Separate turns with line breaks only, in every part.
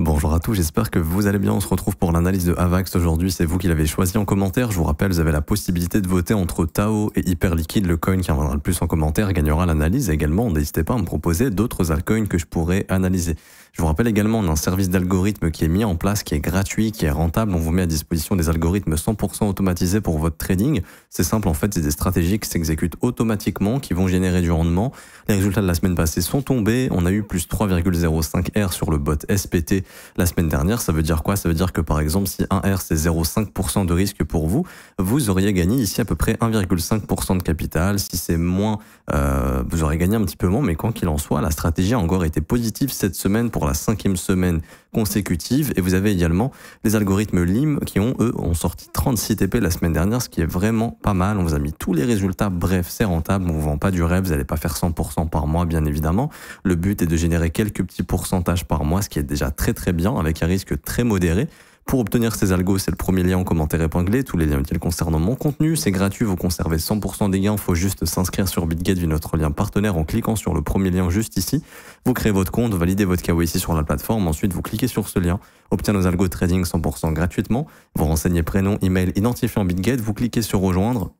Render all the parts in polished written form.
Bonjour à tous, j'espère que vous allez bien. On se retrouve pour l'analyse de Avax aujourd'hui. C'est vous qui l'avez choisi en commentaire. Je vous rappelle, vous avez la possibilité de voter entre Tao et Hyperliquide. Le coin qui reviendra le plus en commentaire gagnera l'analyse. Et également, n'hésitez pas à me proposer d'autres altcoins que je pourrais analyser. Je vous rappelle également, on a un service d'algorithme qui est mis en place, qui est gratuit, qui est rentable. On vous met à disposition des algorithmes 100% automatisés pour votre trading. C'est simple, en fait, c'est des stratégies qui s'exécutent automatiquement, qui vont générer du rendement. Les résultats de la semaine passée sont tombés. On a eu plus 3,05 R sur le bot SPT la semaine dernière. Ça veut dire quoi? Ça veut dire que par exemple, si 1 R c'est 0,5% de risque pour vous, vous auriez gagné ici à peu près 1,5% de capital. Si c'est moins, vous aurez gagné un petit peu moins, mais quoi qu'il en soit, la stratégie a encore été positive cette semaine pour la 5e semaine consécutive. Et vous avez également les algorithmes LIM qui ont sorti 36 TP la semaine dernière, ce qui est vraiment pas mal. On vous a mis tous les résultats. Bref, c'est rentable. On vous vend pas du rêve. Vous n'allez pas faire 100% par mois, bien évidemment. Le but est de générer quelques petits pourcentages par mois, ce qui est déjà très très bien, avec un risque très modéré. Pour obtenir ces algos, c'est le premier lien en commentaire épinglé. Tous les liens utiles concernant mon contenu. C'est gratuit, vous conservez 100% des gains. Il faut juste s'inscrire sur BitGet via notre lien partenaire en cliquant sur le premier lien juste ici. Vous créez votre compte, validez votre KYC sur la plateforme. Ensuite, vous cliquez sur ce lien, obtenez nos algos trading 100% gratuitement. Vous renseignez prénom, email, identifiant BitGet. Vous cliquez sur rejoindre.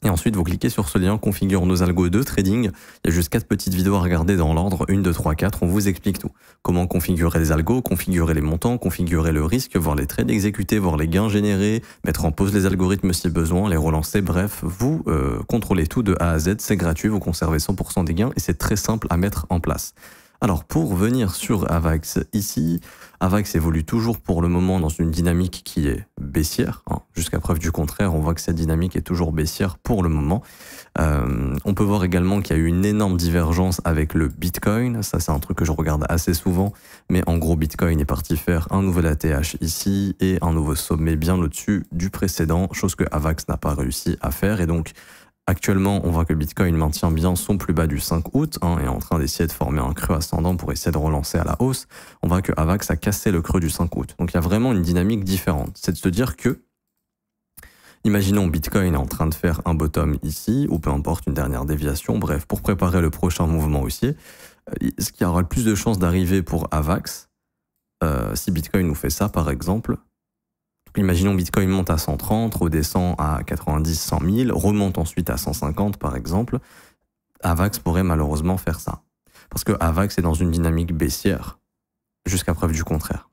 Et ensuite, vous cliquez sur ce lien, configure nos algos de trading. Il y a juste 4 petites vidéos à regarder dans l'ordre, 1, 2, 3, 4. On vous explique tout. Comment configurer les algos, configurer les montants, configurer le risque, voir les trades exécutés, voir les gains générés, mettre en pause les algorithmes si besoin, les relancer. Bref, vous contrôlez tout de A à Z. C'est gratuit, vous conservez 100% des gains et c'est très simple à mettre en place. Alors, pour venir sur Avax ici, Avax évolue toujours pour le moment dans une dynamique qui est baissière. Jusqu'à preuve du contraire, on voit que cette dynamique est toujours baissière pour le moment. On peut voir également qu'il y a eu une énorme divergence avec le Bitcoin. Ça, c'est un truc que je regarde assez souvent. Mais en gros, Bitcoin est parti faire un nouvel ATH ici et un nouveau sommet bien au-dessus du précédent, chose que Avax n'a pas réussi à faire. Et donc, actuellement, on voit que le Bitcoin maintient bien son plus bas du 5 août et est en train d'essayer de former un creux ascendant pour essayer de relancer à la hausse. On voit que Avax a cassé le creux du 5 août. Donc il y a vraiment une dynamique différente. C'est de se dire que, imaginons Bitcoin est en train de faire un bottom ici, ou peu importe, une dernière déviation. Bref, pour préparer le prochain mouvement haussier, ce qui aura le plus de chances d'arriver pour Avax, si Bitcoin nous fait ça par exemple. Imaginons Bitcoin monte à 130, redescend à 90, 100 000, remonte ensuite à 150 par exemple. Avax pourrait malheureusement faire ça. Parce que Avax est dans une dynamique baissière, jusqu'à preuve du contraire.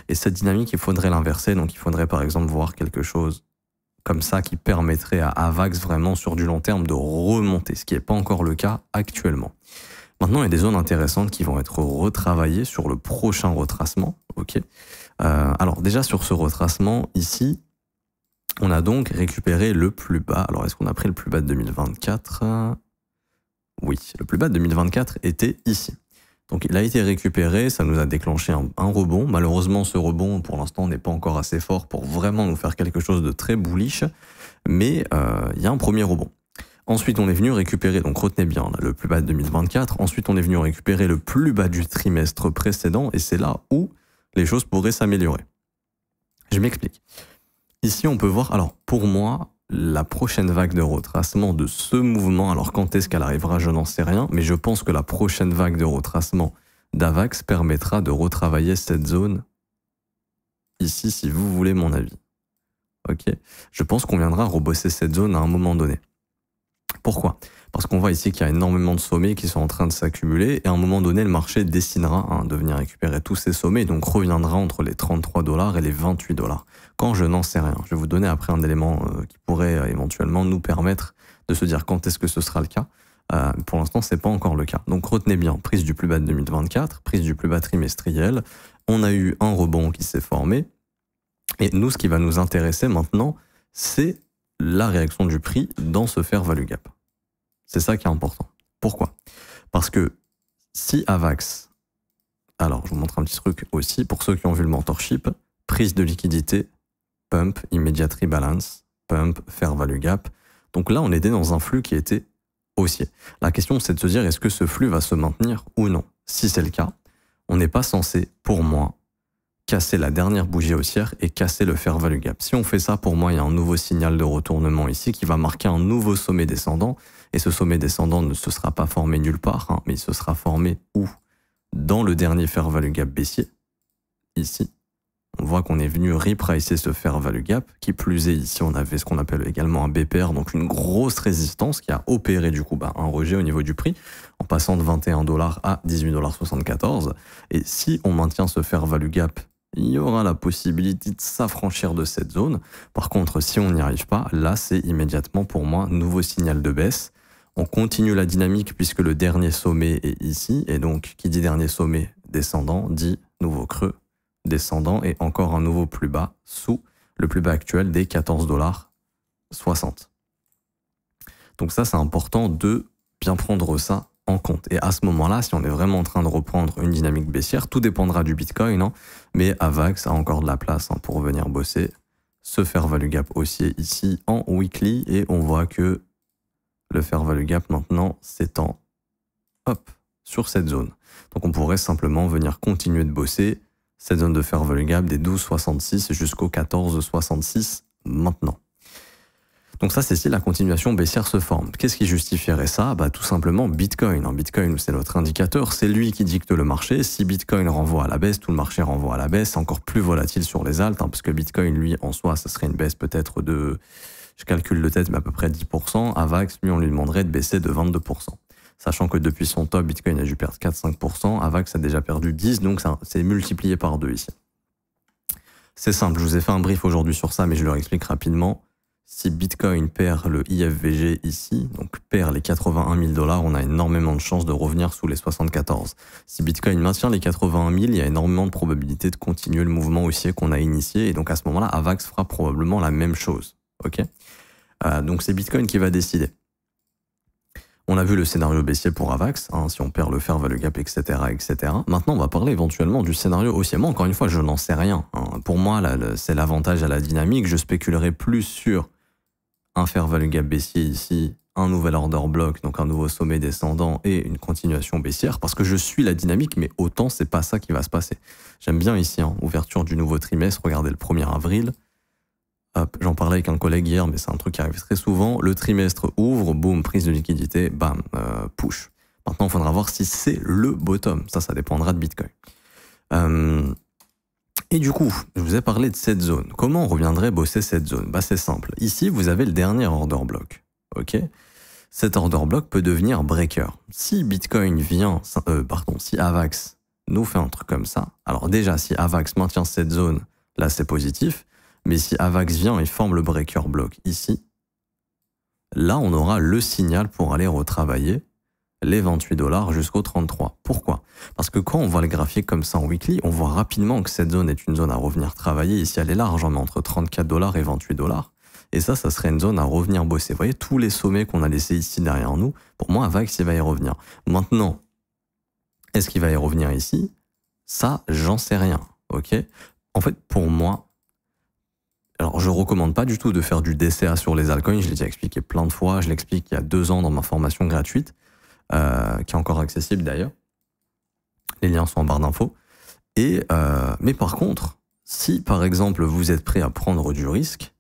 Et cette dynamique, il faudrait l'inverser. Donc il faudrait par exemple voir quelque chose comme ça qui permettrait à Avax vraiment sur du long terme de remonter, ce qui n'est pas encore le cas actuellement. Maintenant, il y a des zones intéressantes qui vont être retravaillées sur le prochain retracement. Ok. Alors déjà sur ce retracement ici, on a donc récupéré le plus bas. Alors est-ce qu'on a pris le plus bas de 2024? Oui, le plus bas de 2024 était ici. Donc il a été récupéré, ça nous a déclenché un rebond. Malheureusement, ce rebond pour l'instant n'est pas encore assez fort pour vraiment nous faire quelque chose de très bullish, mais il y a un premier rebond. Ensuite, on est venu récupérer, donc retenez bien, là, le plus bas de 2024. Ensuite, on est venu récupérer le plus bas du trimestre précédent et c'est là où les choses pourraient s'améliorer. Je m'explique. Ici, on peut voir, alors pour moi, la prochaine vague de retracement de ce mouvement, alors quand est-ce qu'elle arrivera, je n'en sais rien, mais je pense que la prochaine vague de retracement d'Avax permettra de retravailler cette zone ici, si vous voulez mon avis. Ok. Je pense qu'on viendra rebosser cette zone à un moment donné. Pourquoi? Parce qu'on voit ici qu'il y a énormément de sommets qui sont en train de s'accumuler et à un moment donné, le marché décidera de venir récupérer tous ces sommets et donc reviendra entre les 33 $ et les 28 $. Quand je n'en sais rien. Je vais vous donner après un élément qui pourrait éventuellement nous permettre de se dire quand est-ce que ce sera le cas. Pour l'instant, c'est pas encore le cas. Donc retenez bien, prise du plus bas de 2024, prise du plus bas trimestriel. On a eu un rebond qui s'est formé. Et nous, ce qui va nous intéresser maintenant, c'est la réaction du prix dans ce fair value gap. C'est ça qui est important. Pourquoi? Parce que si Avax, alors je vous montre un petit truc aussi, pour ceux qui ont vu le mentorship, prise de liquidité, pump, immediate rebalance, pump, fair value gap. Donc là, on était dans un flux qui était haussier. La question, c'est de se dire, est-ce que ce flux va se maintenir ou non? Si c'est le cas, on n'est pas censé, pour moi, casser la dernière bougie haussière et casser le fair value gap. Si on fait ça, pour moi, il y a un nouveau signal de retournement ici qui va marquer un nouveau sommet descendant. Et ce sommet descendant ne se sera pas formé nulle part, mais il se sera formé où? Dans le dernier fair value gap baissier. ici. On voit qu'on est venu repricer ce fair value gap. Qui plus est, ici, on avait ce qu'on appelle également un BPR, donc une grosse résistance qui a opéré du coup un rejet au niveau du prix, en passant de 21 $ à 18,74 $. Et si on maintient ce fair value gap, il y aura la possibilité de s'affranchir de cette zone. Par contre, si on n'y arrive pas, là, c'est immédiatement pour moi nouveau signal de baisse. On continue la dynamique puisque le dernier sommet est ici. Et donc, qui dit dernier sommet descendant, dit nouveau creux descendant et encore un nouveau plus bas sous le plus bas actuel des 14,60 $. Donc ça, c'est important de bien prendre ça en compte. Et à ce moment-là, si on est vraiment en train de reprendre une dynamique baissière, tout dépendra du Bitcoin, hein, mais AVAX a encore de la place pour venir bosser ce fair value gap haussier ici en weekly et on voit que le fair value gap maintenant s'étend sur cette zone. Donc on pourrait simplement venir continuer de bosser cette zone de fair value gap des 12,66 jusqu'au 14,66 maintenant. Donc ça, c'est si la continuation baissière se forme. Qu'est-ce qui justifierait ça? Tout simplement Bitcoin. Bitcoin, c'est notre indicateur, c'est lui qui dicte le marché. Si Bitcoin renvoie à la baisse, tout le marché renvoie à la baisse. C'est encore plus volatile sur les alts, parce que Bitcoin, lui, en soi, ça serait une baisse peut-être de, je calcule de tête, mais à peu près 10%. AVAX, lui, on lui demanderait de baisser de 22%. Sachant que depuis son top, Bitcoin a dû perdre 4-5%, AVAX a déjà perdu 10%, donc ça c'est multiplié par 2 ici. C'est simple, je vous ai fait un brief aujourd'hui sur ça, mais je leur explique rapidement. Si Bitcoin perd le IFVG ici, donc perd les 81 000 $, on a énormément de chances de revenir sous les 74. Si Bitcoin maintient les 81 000, il y a énormément de probabilité de continuer le mouvement haussier qu'on a initié, et donc à ce moment-là, AVAX fera probablement la même chose. Ok, donc c'est Bitcoin qui va décider. On a vu le scénario baissier pour AVAX, si on perd le fair value gap, etc., etc. Maintenant, on va parler éventuellement du scénario haussier. Moi, encore une fois, je n'en sais rien. Pour moi, c'est l'avantage à la dynamique. Je spéculerai plus sur un fair value gap baissier ici, un nouvel order block, donc un nouveau sommet descendant et une continuation baissière, parce que je suis la dynamique, mais autant c'est pas ça qui va se passer. J'aime bien ici, ouverture du nouveau trimestre, regardez le 1er avril. J'en parlais avec un collègue hier, mais c'est un truc qui arrive très souvent. Le trimestre ouvre, boum, prise de liquidité, bam, push. Maintenant, il faudra voir si c'est le bottom. Ça dépendra de Bitcoin. Et du coup, je vous ai parlé de cette zone. Comment on reviendrait bosser cette zone? C'est simple. Ici, vous avez le dernier order block. Ok, cet order block peut devenir breaker. Si Bitcoin vient, si AVAX nous fait un truc comme ça, alors déjà, si AVAX maintient cette zone, là, c'est positif. Mais si AVAX vient et forme le breaker block ici, là, on aura le signal pour aller retravailler les 28 $ jusqu'au 33. Pourquoi? Parce que quand on voit le graphique comme ça en weekly, on voit rapidement que cette zone est une zone à revenir travailler. Ici, elle est large, mais entre 34 $ et 28 $. Et ça serait une zone à revenir bosser. Vous voyez, tous les sommets qu'on a laissés ici derrière nous, pour moi, AVAX, il va y revenir. Maintenant, est-ce qu'il va y revenir ici? Ça, j'en sais rien. Ok? En fait, pour moi, alors, je recommande pas du tout de faire du DCA sur les altcoins. Je l'ai déjà expliqué plein de fois. Je l'explique il y a 2 ans dans ma formation gratuite, qui est encore accessible d'ailleurs. Les liens sont en barre d'infos. Mais par contre, si par exemple vous êtes prêt à prendre du risque,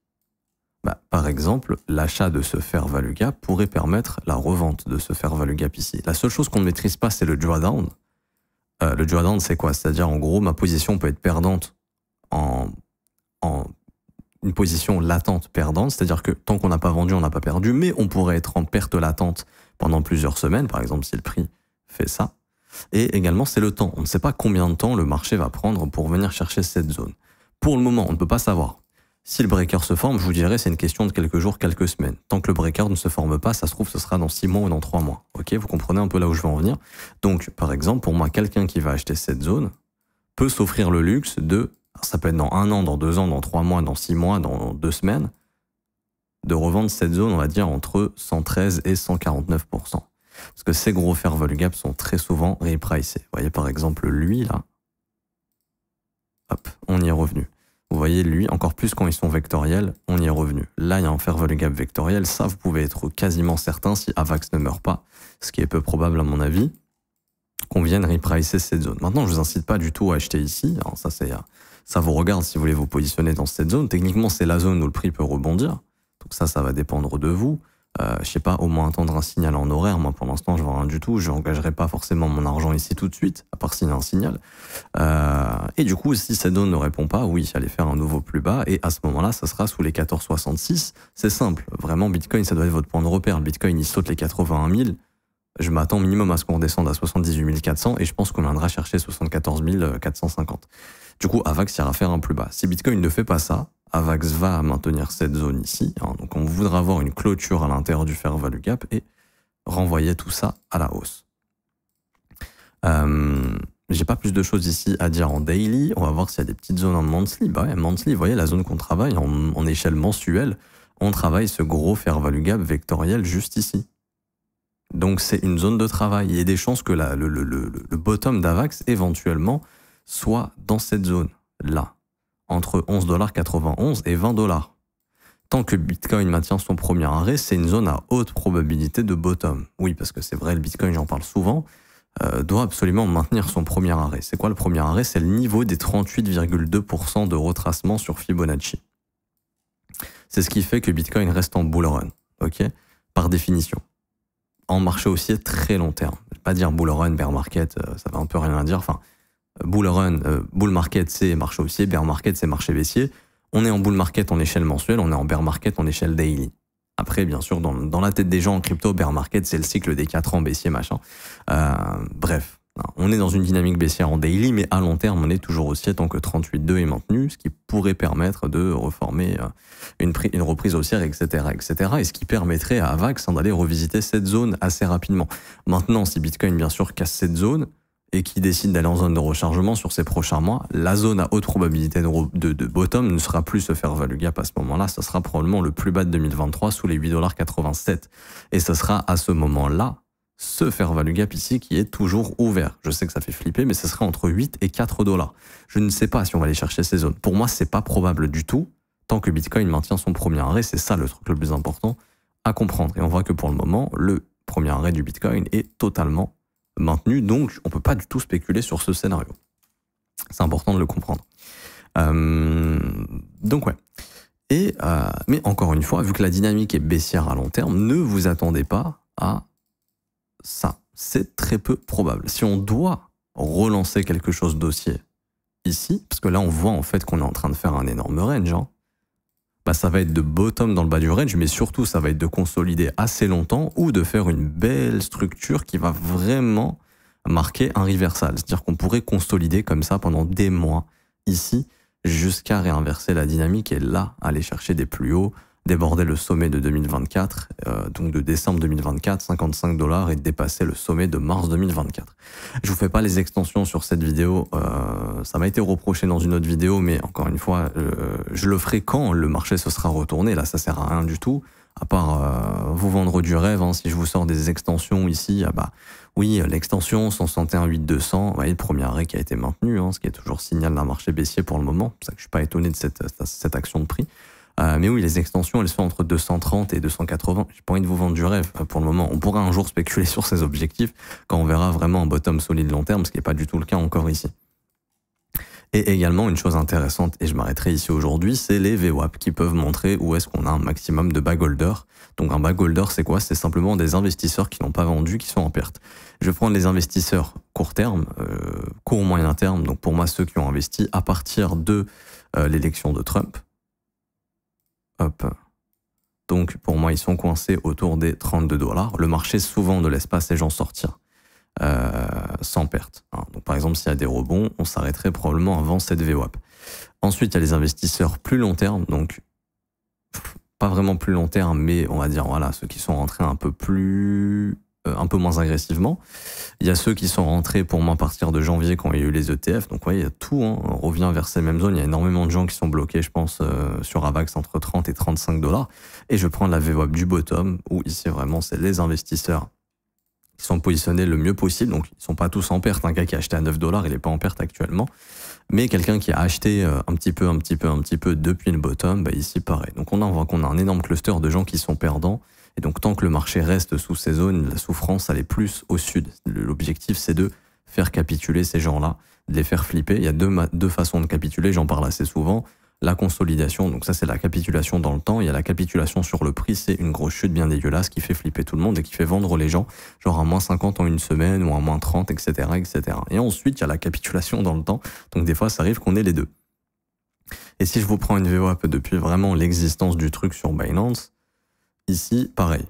par exemple, l'achat de ce fair value gap pourrait permettre la revente de ce fair value gap ici. La seule chose qu'on ne maîtrise pas, c'est le drawdown. Le drawdown, c'est quoi? C'est-à-dire, en gros, ma position peut être perdante en une position latente perdante, c'est-à-dire que tant qu'on n'a pas vendu, on n'a pas perdu, mais on pourrait être en perte latente pendant plusieurs semaines, par exemple si le prix fait ça. Et également, c'est le temps. On ne sait pas combien de temps le marché va prendre pour venir chercher cette zone. Pour le moment, on ne peut pas savoir. Si le breaker se forme, je vous dirais, c'est une question de quelques jours, quelques semaines. Tant que le breaker ne se forme pas, ça se trouve, ce sera dans 6 mois ou dans 3 mois. Ok, vous comprenez un peu là où je veux en venir. Donc, par exemple, pour moi, quelqu'un qui va acheter cette zone peut s'offrir le luxe de, ça peut être dans 1 an, dans 2 ans, dans 3 mois, dans 6 mois, dans 2 semaines, de revendre cette zone, on va dire, entre 113 et 149%. Parce que ces gros fair value gaps sont très souvent repricés. Vous voyez, par exemple, lui, là, hop, on y est revenu. Vous voyez, lui, encore plus quand ils sont vectoriels, on y est revenu. Là, il y a un fair value gap vectoriel. Ça, vous pouvez être quasiment certain, si AVAX ne meurt pas, ce qui est peu probable à mon avis, qu'on vienne repricer cette zone. Maintenant, je ne vous incite pas du tout à acheter ici. Alors ça vous regarde si vous voulez vous positionner dans cette zone. Techniquement, c'est la zone où le prix peut rebondir. Donc ça va dépendre de vous. je sais pas, au moins attendre un signal en horaire. Moi, pour l'instant, je vois rien du tout. Je n'engagerai pas forcément mon argent ici tout de suite, à part s'il y a un signal. Et du coup, si cette zone ne répond pas, oui, allez faire un nouveau plus bas. Et à ce moment-là, ça sera sous les 14,66. C'est simple. Vraiment, Bitcoin, ça doit être votre point de repère. Le Bitcoin, il saute les 81 000. Je m'attends minimum à ce qu'on redescende à 78 400 et je pense qu'on viendra chercher 74 450. Du coup, AVAX ira faire un plus bas. Si Bitcoin ne fait pas ça, AVAX va maintenir cette zone ici. Donc on voudra avoir une clôture à l'intérieur du fair value gap et renvoyer tout ça à la hausse. J'ai pas plus de choses ici à dire en daily. On va voir s'il y a des petites zones en monthly. Bah ouais, monthly, vous voyez la zone qu'on travaille en échelle mensuelle. On travaille ce gros fair value gap vectoriel juste ici. Donc c'est une zone de travail. Il y a des chances que le bottom d'AVAX éventuellement soit dans cette zone là, entre 11,91 $ et 20 $. Tant que Bitcoin maintient son premier arrêt, c'est une zone à haute probabilité de bottom. Oui, parce que c'est vrai, le Bitcoin, j'en parle souvent, doit absolument maintenir son premier arrêt. C'est quoi le premier arrêt? C'est le niveau des 38,2% de retracement sur Fibonacci. C'est ce qui fait que Bitcoin reste en bull run, ok? Par définition. En marché haussier très long terme. Je vais pas dire bull run, bear market, ça va un peu rien dire. Enfin, bull run, bull market c'est marché haussier, bear market c'est marché baissier. On est en bull market en échelle mensuelle, on est en bear market en échelle daily. Après, bien sûr, dans la tête des gens en crypto, bear market c'est le cycle des 4 ans baissier, machin. Bref, on est dans une dynamique baissière en daily, mais à long terme, on est toujours haussier tant que 38,2 est maintenu, ce qui pourrait permettre de reformer une reprise haussière, etc., etc., et ce qui permettrait à AVAX d'aller revisiter cette zone assez rapidement. Maintenant, si Bitcoin, bien sûr, casse cette zone et qui décide d'aller en zone de rechargement sur ces prochains mois, la zone à haute probabilité de bottom ne sera plus ce fair value gap à ce moment-là, ça sera probablement le plus bas de 2023 sous les 8,87 $. Et ce sera à ce moment-là ce fair value gap ici qui est toujours ouvert. Je sais que ça fait flipper, mais ce serait entre 8 et 4 $. Je ne sais pas si on va aller chercher ces zones. Pour moi, c'est pas probable du tout. Tant que Bitcoin maintient son premier arrêt, c'est ça le truc le plus important à comprendre. Et on voit que pour le moment, le premier arrêt du Bitcoin est totalement maintenu. Donc, on peut pas du tout spéculer sur ce scénario. C'est important de le comprendre. Donc, ouais. Mais encore une fois, vu que la dynamique est baissière à long terme, ne vous attendez pas à ça. C'est très peu probable. Si on doit relancer quelque chose d'haussier ici, parce que là, on voit en fait qu'on est en train de faire un énorme range, hein, bah, ça va être de bottom dans le bas du range, mais surtout, ça va être de consolider assez longtemps ou de faire une belle structure qui va vraiment marquer un reversal. C'est-à-dire qu'on pourrait consolider comme ça pendant des mois ici jusqu'à réinverser la dynamique et là, aller chercher des plus hauts, déborder le sommet de 2024, donc de décembre 2024, 55 $, et dépasser le sommet de mars 2024. Je vous fais pas les extensions sur cette vidéo, ça m'a été reproché dans une autre vidéo, mais encore une fois, je le ferai quand le marché se sera retourné. Là, ça sert à rien du tout, à part vous vendre du rêve. Hein. Si je vous sors des extensions ici, ah bah oui, l'extension 161,8200, vous voyez le premier arrêt qui a été maintenu, hein, ce qui est toujours signal d'un marché baissier pour le moment. C'est pour ça que je suis pas étonné de cette action de prix. Mais oui, les extensions, elles sont entre 230 et 280. J'ai pas envie de vous vendre du rêve pour le moment. On pourra un jour spéculer sur ces objectifs quand on verra vraiment un bottom solide long terme, ce qui n'est pas du tout le cas encore ici. Et également, une chose intéressante, et je m'arrêterai ici aujourd'hui, c'est les VWAP qui peuvent montrer où est-ce qu'on a un maximum de bagholder. Donc un bagholder, c'est quoi? C'est simplement des investisseurs qui n'ont pas vendu, qui sont en perte. Je vais prendre les investisseurs court terme, court moyen terme, donc pour moi ceux qui ont investi à partir de l'élection de Trump. Hop. Donc pour moi, ils sont coincés autour des 32 $. Le marché souvent ne laisse pas ces gens sortir sans perte. Hein. Donc par exemple, s'il y a des rebonds, on s'arrêterait probablement avant cette VWAP. Ensuite, il y a les investisseurs plus long terme, donc pas vraiment plus long terme, mais on va dire voilà ceux qui sont rentrés un peu moins agressivement. Il y a ceux qui sont rentrés pour moi à partir de janvier quand il y a eu les ETF. Donc ouais, il y a tout, hein. On revient vers ces mêmes zones. Il y a énormément de gens qui sont bloqués, je pense, sur AVAX entre 30 et 35 $. Et je prends la VWAP du bottom, où ici vraiment c'est les investisseurs qui sont positionnés le mieux possible. Donc ils sont pas tous en perte. Un gars qui a acheté à 9 $, il est pas en perte actuellement. Mais quelqu'un qui a acheté un petit peu depuis le bottom, bah ici pareil. Donc on voit qu'on a un énorme cluster de gens qui sont perdants. Et donc, tant que le marché reste sous ces zones, la souffrance, elle est plus au sud. L'objectif, c'est de faire capituler ces gens-là, de les faire flipper. Il y a deux façons de capituler, j'en parle assez souvent. la consolidation, donc ça c'est la capitulation dans le temps, il y a la capitulation sur le prix, c'est une grosse chute bien dégueulasse qui fait flipper tout le monde et qui fait vendre les gens, genre à moins 50 en une semaine ou à moins 30, etc., etc. Et ensuite, il y a la capitulation dans le temps, donc des fois ça arrive qu'on ait les deux. Et si je vous prends une VWAP depuis vraiment l'existence du truc sur Binance, ici, pareil.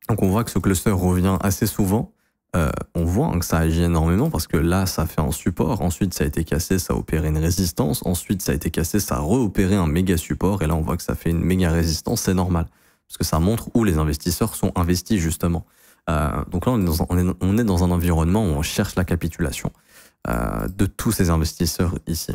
Donc on voit que ce cluster revient assez souvent. On voit que ça agit énormément parce que là, ça fait un support. Ensuite, ça a été cassé, ça a opéré une résistance. Ensuite, ça a été cassé, ça a reopéré un méga support. Et là, on voit que ça fait une méga résistance. C'est normal parce que ça montre où les investisseurs sont investis, justement. Donc là, on est dans un environnement où on cherche la capitulation de tous ces investisseurs ici.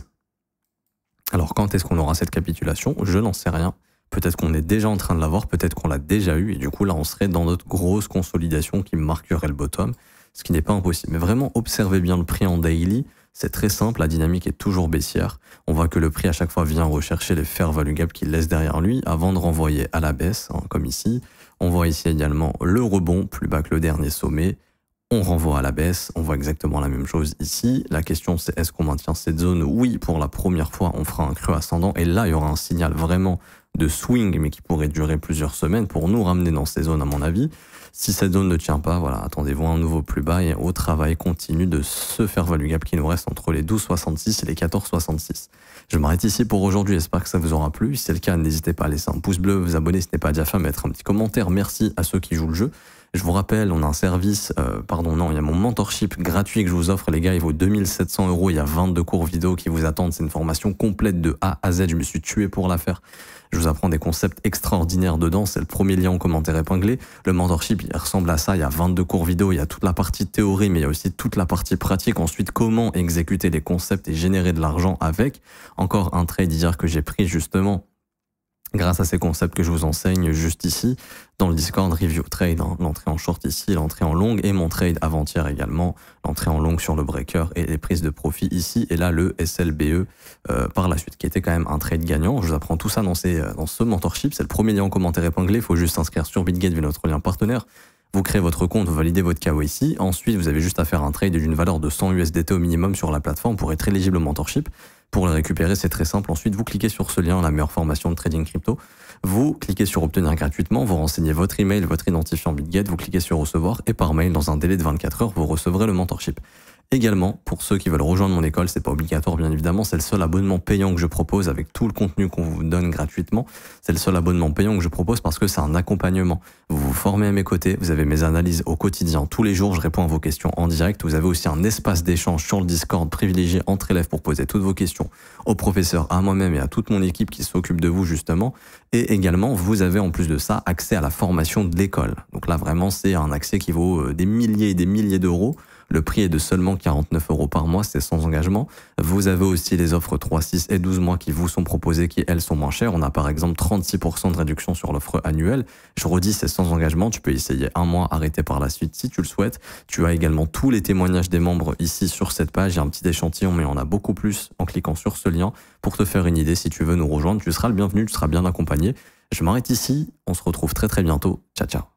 Alors, quand est-ce qu'on aura cette capitulation? Je n'en sais rien. Peut-être qu'on est déjà en train de l'avoir, peut-être qu'on l'a déjà eu, et du coup là on serait dans notre grosse consolidation qui marquerait le bottom, ce qui n'est pas impossible. Mais vraiment observez bien le prix en daily, c'est très simple, la dynamique est toujours baissière. On voit que le prix à chaque fois vient rechercher les fair value gap qu'il laisse derrière lui avant de renvoyer à la baisse, hein, comme ici. On voit ici également le rebond plus bas que le dernier sommet. On renvoie à la baisse, on voit exactement la même chose ici. La question c'est est-ce qu'on maintient cette zone? Oui, pour la première fois on fera un creux ascendant et là il y aura un signal vraiment de swing mais qui pourrait durer plusieurs semaines pour nous ramener dans ces zones à mon avis. Si cette zone ne tient pas, voilà, attendez-vous à un nouveau plus bas et au travail continu de ce fair value gap qui nous reste entre les 12,66 et les 14,66. Je m'arrête ici pour aujourd'hui, j'espère que ça vous aura plu. Si c'est le cas, n'hésitez pas à laisser un pouce bleu, vous abonner si ce n'est pas déjà fait, mettre un petit commentaire. Merci à ceux qui jouent le jeu. Je vous rappelle, on a un service, il y a mon mentorship gratuit que je vous offre, les gars, il vaut 2700 €, il y a 22 cours vidéo qui vous attendent, c'est une formation complète de A à Z, je me suis tué pour la faire. Je vous apprends des concepts extraordinaires dedans, c'est le premier lien en commentaire épinglé. Le mentorship, il ressemble à ça, il y a 22 cours vidéo, il y a toute la partie théorie, mais il y a aussi toute la partie pratique. Ensuite, comment exécuter les concepts et générer de l'argent avec. Encore un trade hier que j'ai pris justement grâce à ces concepts que je vous enseigne juste ici, dans le Discord Review Trade, hein, l'entrée en short ici, l'entrée en longue et mon trade avant-hier également, l'entrée en longue sur le breaker et les prises de profit ici, et là le SLBE par la suite, qui était quand même un trade gagnant. Je vous apprends tout ça dans ce mentorship, c'est le premier lien en commentaire épinglé, il faut juste s'inscrire sur Bitget via notre lien partenaire. Vous créez votre compte, vous validez votre KYC. Ensuite, vous avez juste à faire un trade d'une valeur de 100 USDT au minimum sur la plateforme pour être éligible au mentorship. Pour le récupérer, c'est très simple. Ensuite, vous cliquez sur ce lien, la meilleure formation de trading crypto. Vous cliquez sur obtenir gratuitement, vous renseignez votre email, votre identifiant Bitget, vous cliquez sur recevoir et par mail, dans un délai de 24 heures, vous recevrez le mentorship. Également, pour ceux qui veulent rejoindre mon école, c'est pas obligatoire bien évidemment, c'est le seul abonnement payant que je propose avec tout le contenu qu'on vous donne gratuitement. C'est le seul abonnement payant que je propose parce que c'est un accompagnement. Vous vous formez à mes côtés, vous avez mes analyses au quotidien, tous les jours, je réponds à vos questions en direct. Vous avez aussi un espace d'échange sur le Discord privilégié entre élèves pour poser toutes vos questions au professeur, à moi-même et à toute mon équipe qui s'occupe de vous justement. Et également, vous avez en plus de ça accès à la formation de l'école. Donc là, vraiment, c'est un accès qui vaut des milliers et des milliers d'euros. Le prix est de seulement 49 € par mois, c'est sans engagement. Vous avez aussi les offres 3, 6 et 12 mois qui vous sont proposées, qui elles sont moins chères. On a par exemple 36% de réduction sur l'offre annuelle. Je redis, c'est sans engagement. Tu peux essayer un mois, arrêter par la suite si tu le souhaites. Tu as également tous les témoignages des membres ici sur cette page. Il y a un petit échantillon, mais on a beaucoup plus en cliquant sur ce lien pour te faire une idée. Si tu veux nous rejoindre, tu seras le bienvenu, tu seras bien accompagné. Je m'arrête ici. On se retrouve très très bientôt. Ciao, ciao.